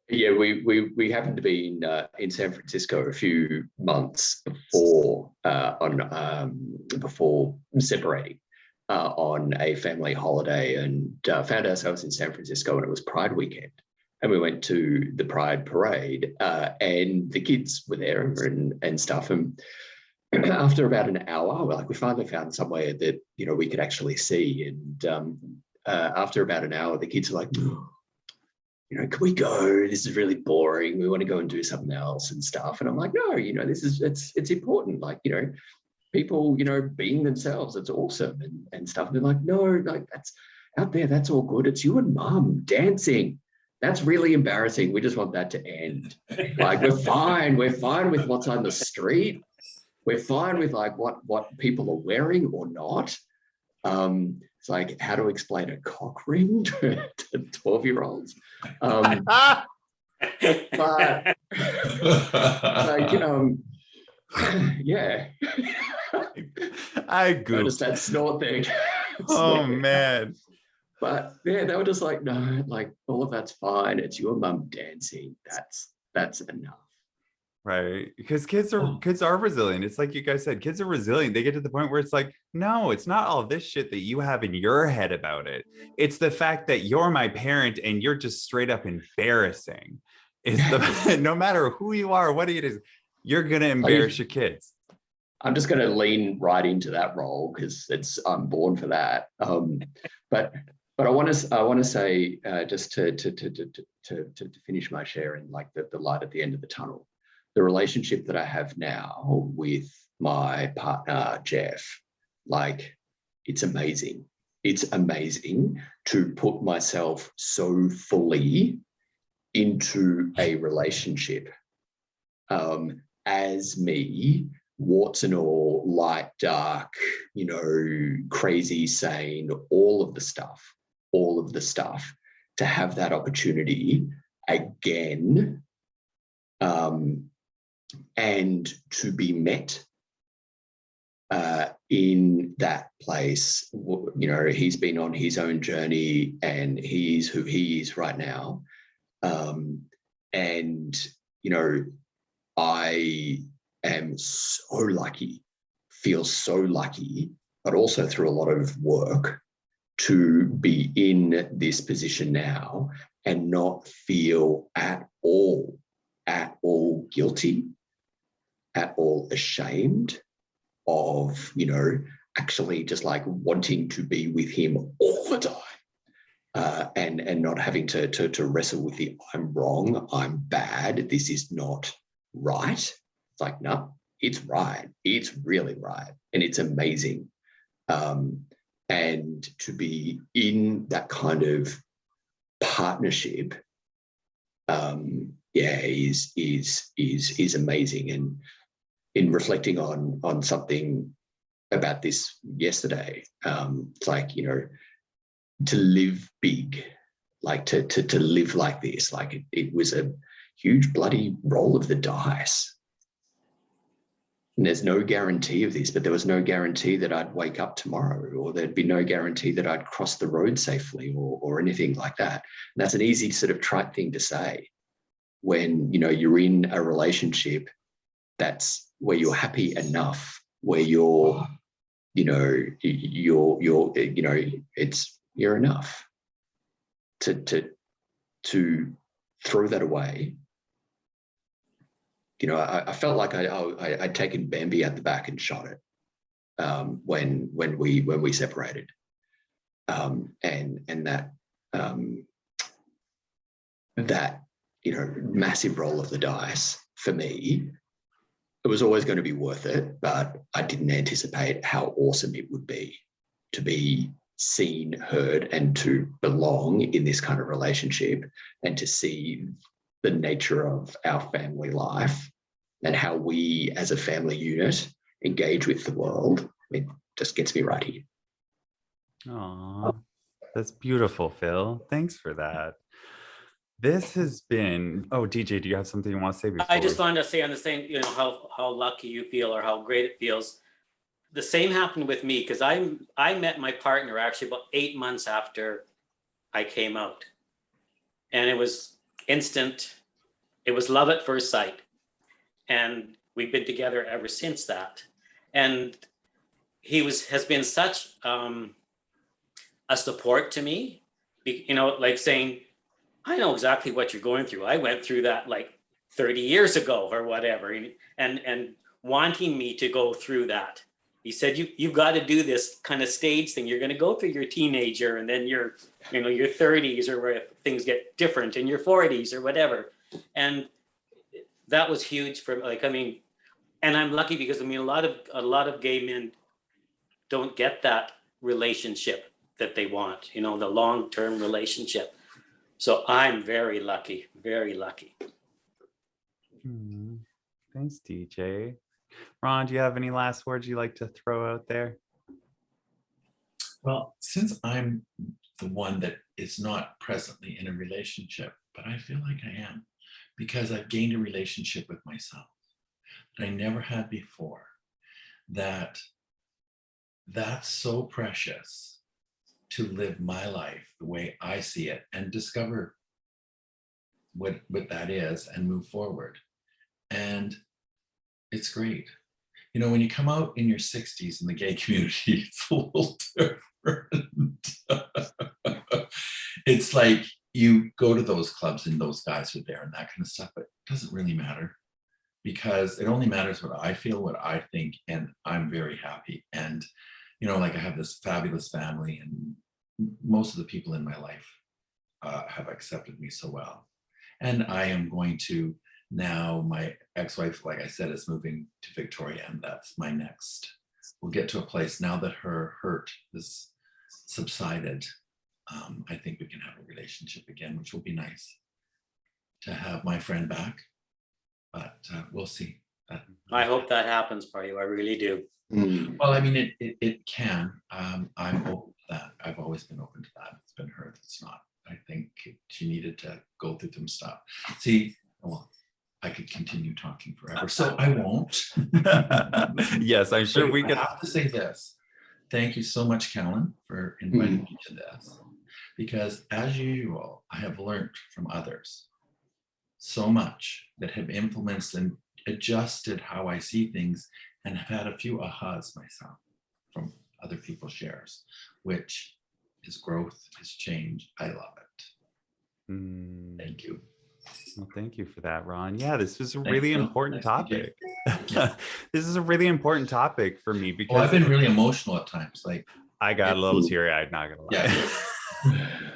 Yeah, we happened to be in San Francisco a few months before before separating. On a family holiday, and found ourselves in San Francisco, and it was Pride weekend. And we went to the Pride parade, and the kids were there and stuff. And after about an hour, we finally found somewhere that, you know, we could actually see. And after about an hour, the kids are like, you know, can we go? This is really boring. We want to go and do something else and stuff. And I'm like, no, you know, it's important. Like, you know, people, you know, being themselves, it's awesome and stuff. And they're like, no, like that's out there, that's all good. It's you and mum dancing. That's really embarrassing. We just want that to end. Like we're fine with what's on the street. We're fine with like what people are wearing or not. It's like how to explain a cock ring to 12-year-olds. But like yeah. I goofed. Noticed that snort thing. Oh man. But yeah, they were just like, no, like all of that's fine. It's your mum dancing. That's enough. Right. Because kids are resilient. It's like you guys said, kids are resilient. They get to the point where it's like, no, it's not all this shit that you have in your head about it. It's the fact that you're my parent and you're just straight up embarrassing. Is the no matter who you are, what it is, you're gonna embarrass your kids. I'm just going to lean right into that role because I'm born for that. But I want to say just to finish my share in like the light at the end of the tunnel, the relationship that I have now with my partner Jeff, like it's amazing. It's amazing to put myself so fully into a relationship as me, warts and all, light, dark, you know, crazy, sane, all of the stuff, to have that opportunity again, and to be met in that place. You know, he's been on his own journey and he's who he is right now. And, you know, I am so lucky, feel so lucky, but also through a lot of work to be in this position now and not feel at all guilty, at all ashamed of, you know, actually just like wanting to be with him all the time. And not having to wrestle with the I'm wrong, I'm bad, this is not right. It's like, no, it's right. It's really right. And it's amazing. And to be in that kind of partnership, is amazing. And in reflecting on something about this yesterday, it's like, you know, to live big, like to live like this, like it was a huge bloody roll of the dice. And there's no guarantee of this, but there was no guarantee that I'd wake up tomorrow, or there'd be no guarantee that I'd cross the road safely, or anything like that. And that's an easy sort of trite thing to say when, you know, you're in a relationship that's where you're happy enough, where you're, you know, you're enough to throw that away. You know, I felt like I'd taken Bambi at the back and shot it when we separated, and that you know, massive roll of the dice for me. It was always going to be worth it, but I didn't anticipate how awesome it would be to be seen, heard, and to belong in this kind of relationship, and to see the nature of our family life and how we as a family unit engage with the world. It just gets me right here. Aw, that's beautiful, Phil. Thanks for that. This has been, oh, DJ, do you have something you want to say before? I just wanted to say on the same, you know, how lucky you feel or how great it feels. The same happened with me, because I met my partner actually about 8 months after I came out. And it was instant. It was love at first sight. And we've been together ever since that. And he has been such a support to me, you know, like saying, I know exactly what you're going through. I went through that like 30 years ago or whatever, and wanting me to go through that. He said, you've got to do this kind of stage thing. You're going to go through your teenager, and then your 30s, or where things get different, in your 40s or whatever. And that was huge for, like, I mean, and I'm lucky because, I mean, a lot of gay men don't get that relationship that they want, you know, the long-term relationship. So I'm very lucky, very lucky. Thanks, DJ. Ron, do you have any last words you'd like to throw out there? Well, since I'm the one that is not presently in a relationship, but I feel like I am, because I've gained a relationship with myself that I never had before, that's so precious to live my life the way I see it and discover what that is and move forward. And it's great. You know, when you come out in your 60s in the gay community, it's a little different. It's like you go to those clubs and those guys are there and that kind of stuff, but it doesn't really matter, because it only matters what I feel, what I think, and I'm very happy. And, you know, like I have this fabulous family, and most of the people in my life have accepted me so well. And I am going to, now my ex-wife, like I said, is moving to Victoria, and that's my next. We'll get to a place now that her hurt has subsided. I think we can have a relationship again, which will be nice to have my friend back, but we'll see. I hope that happens for you. I really do. Well, I mean, it can. I'm open to that. I've always been open to that. It's been her that's not. I think she needed to go through some stuff. See, well, I could continue talking forever, so I won't. Yes, I'm sure we could. I have to say this. Thank you so much, Calan, for inviting me to this, because as usual, I have learned from others so much that have influenced and adjusted how I see things, and have had a few ahas myself from other people's shares, which is growth, is change. I love it. Thank you. Well, thank you for that, Ron. Yeah, this was a really important topic. Yeah. This is a really important topic for me, because I've been really emotional at times. Like, I got a little teary-eyed, not gonna lie. Yeah.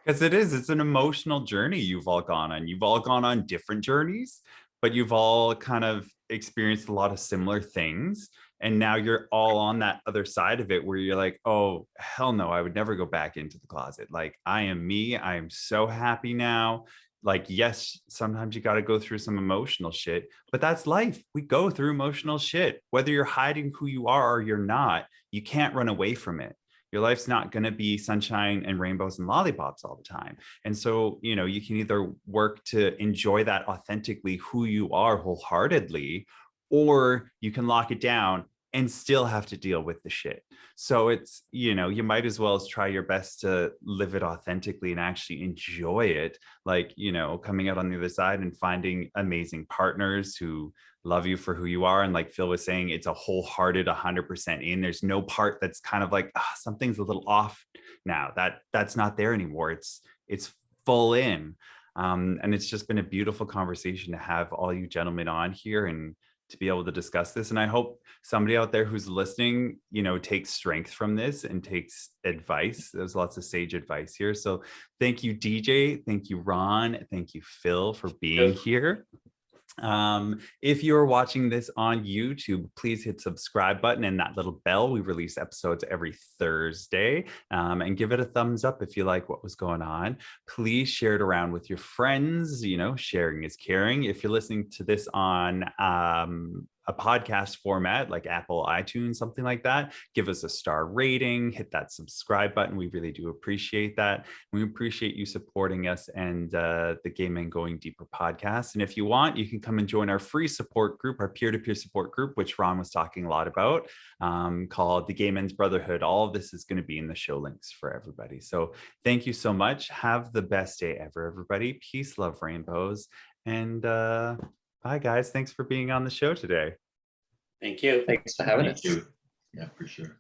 Because it's an emotional journey you've all gone on. You've all gone on different journeys, but you've all kind of experienced a lot of similar things. And now you're all on that other side of it, where you're like, oh, hell no, I would never go back into the closet. Like, I am me. I am so happy now. Like, yes, sometimes you got to go through some emotional shit, but that's life. We go through emotional shit, whether you're hiding who you are or you're not. You can't run away from it. Your life's not going to be sunshine and rainbows and lollipops all the time. And so, you know, you can either work to enjoy that authentically, who you are wholeheartedly, or you can lock it down and still have to deal with the shit. So it's, you know, you might as well as try your best to live it authentically and actually enjoy it. Like, you know, coming out on the other side and finding amazing partners who love you for who you are. And like Phil was saying, it's a wholehearted 100% in. There's no part that's kind of like, something's a little off now. That's not there anymore. It's full in. And it's just been a beautiful conversation to have all you gentlemen on here and to be able to discuss this. And I hope somebody out there who's listening, you know, takes strength from this and takes advice. There's lots of sage advice here. So thank you, DJ. Thank you, Ron. Thank you, Phil, for being here. If you're watching this on YouTube, please hit subscribe button and that little bell. We release episodes every Thursday, and give it a thumbs up if you like what was going on. Please share it around with your friends. You know, sharing is caring. If you're listening to this on a podcast format like Apple, iTunes, something like that, give us a star rating, hit that subscribe button. We really do appreciate that. We appreciate you supporting us and the Gay Men Going Deeper podcast. And if you want, you can come and join our free support group, our peer-to-peer support group, which Ron was talking a lot about, called the Gay Men's Brotherhood. All of this is going to be in the show links for everybody. So thank you so much. Have the best day ever, everybody. Peace, love, rainbows. And bye, guys. Thanks for being on the show today. Thank you. Thanks for having Thank us. you. Yeah, for sure.